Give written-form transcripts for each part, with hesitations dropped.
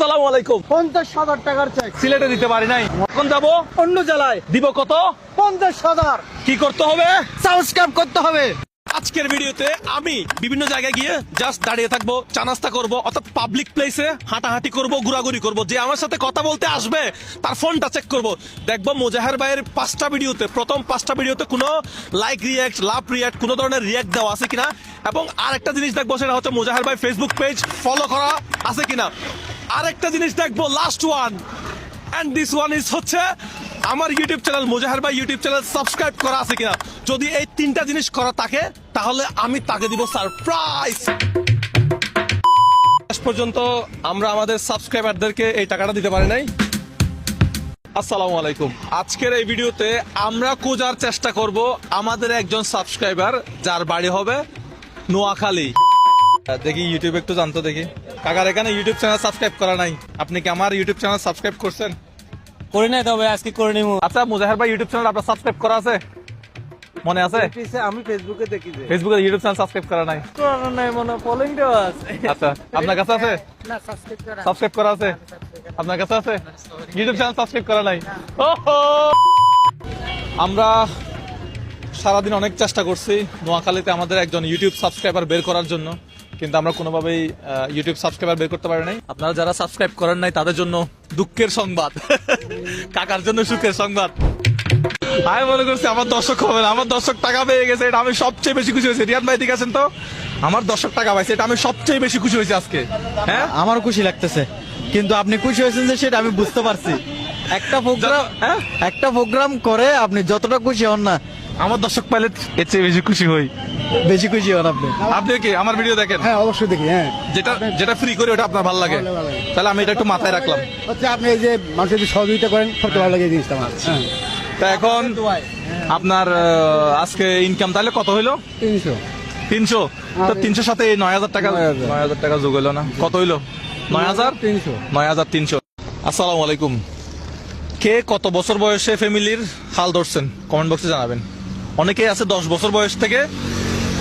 আসসালামু আলাইকুম। 50,000 টাকার চেক সিলেটে দিতে পারি নাই, এখন যাবো অন্য জেলায়। দিব কত? 50,000 কি করতে হবে? সাবস্ক্রাইব করতে হবে। আজকের ভিডিওতে আমি বিভিন্ন জায়গায় গিয়ে জাস্ট দাঁড়িয়ে থাকবো, চা নাস্তা করবো, অর্থাৎ পাবলিক প্লেসে হাঁটাহাঁটি করবো, ঘোরাঘুরি করবো। যে আমার সাথে কথা বলতে আসবে তার ফোনটা চেক করবো। দেখবো মোজাহের ভাইয়ের 5টা ভিডিওতে, প্রথম 5টা ভিডিওতে কোনো লাইক রিয়াক্ট, লাভ রিয়াক্ট, কোনো ধরনের রিয়াক্ট দেওয়া আছে কিনা। এবং আরেকটা জিনিস দেখবো, সেটা হচ্ছে মোজাহের ভাই ফেসবুক পেজ ফলো করা আছে কিনা। আরেকটা জিনিস দেখবো, last one and this one is হচ্ছে আমার ইউটিউব চ্যানেল মোজাহের ভাই ইউটিউব চ্যানেল সাবস্ক্রাইব করা আছে কিনা। যদি এই 3টা জিনিস করা থাকে তাহলে আমি তাকে দিব সারপ্রাইজ। আজ পর্যন্ত আমরা আমাদের সাবস্ক্রাইবারদেরকে এই টাকাটা দিতে পারি নাই। আসসালামু আলাইকুম। আজকের এই ভিডিওতে আমরা খোঁজার চেষ্টা করব আমাদের একজন সাবস্ক্রাইবার যার বাড়ি হবে নোয়াখালী। দেখি ইউটিউব একটু জানতো দেখি। কাকার এখানে ইউটিউব চ্যানেল সাবস্ক্রাইব করা নাই, আপনি কি আমার ইউটিউব চ্যানেল সাবস্ক্রাইব করছেন? করি নাই, তবে আজকে করে নিব। আচ্ছা মোজাহের ভাই ইউটিউব চ্যানেল আপনার সাবস্ক্রাইব করা আছে? মনে আছে? আমি ফেসবুকে দেখি যে ফেসবুকে ইউটিউব চ্যানেল সাবস্ক্রাইব করা নাই। করানো নাই, মনে ফলোইং দেওয়া আছে। আচ্ছা আপনার কাছে আছে? না, সাবস্ক্রাইব করা। সাবস্ক্রাইব করা আছে? আপনার কাছে আছে? ইউটিউব চ্যানেল সাবস্ক্রাইব করা নাই। ওহো! আমরা সারাদিন অনেক চেষ্টা করছি নোয়াখালীতে আমাদের একজন ইউটিউব সাবস্ক্রাইবার বের করার জন্য, কিন্তু আমরা কোনোভাবেই ইউটিউব সাবস্ক্রাইবার বের করতে পারি নাই। আপনারা যারা সাবস্ক্রাইব করেন নাই তাদের জন্য দুঃখের সংবাদ, কাকার জন্য সুখের সংবাদ। আমি মনে করছি আমার দর্শক হবে না, আমার দর্শক টাকা পেয়ে গেছে, এটা আমি সবচেয়ে বেশি খুশি হয়েছি। রিয়াদ ভাই ঠিক আছেন তো? আমার দর্শক টাকা পাইছে, এটা আমি সবচেয়ে বেশি খুশি হয়েছি আজকে। হ্যাঁ আমারও খুশি লাগতেছে, কিন্তু আপনি খুশি হয়েছেন যে সেটা আমি বুঝতে পারছি। একটা প্রোগ্রাম করে আপনি যতটা খুশি হন না, আমার দর্শক পাইলে এর চেয়ে বেশি খুশি হই। বেশি খুশি হন আপনি। আপনি কি আমার ভিডিও দেখেন? হ্যাঁ, অবশ্যই দেখি। হ্যাঁ, যেটা ফ্রি করে ওটা আপনার ভালো লাগে, তাহলে আমি এটা একটু মাথায় রাখলাম। হচ্ছে আপনি এই যে মানুষের যে সহযোগিতা করেন, সবচেয়ে ভালো লাগে এই জিনিসটা আমার। হ্যাঁ, তা এখন আপনার আজকে ইনকাম তাহলে কত হইলো? 300। 300। তো 300 সাথে 9,000 টাকা, 9,000 টাকা যোগ হইলো না? কত হইলো? 9,300। 9,300। আসসালামু আলাইকুম। কে কত বছর বয়সে ফ্যামিলির হাল ধরছেন কমেন্ট বক্সে জানাবেন। অনেকেই আছে 10 বছর বয়স থেকে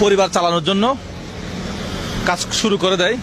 পরিবার চালানোর জন্য কাজ শুরু করে দেয়।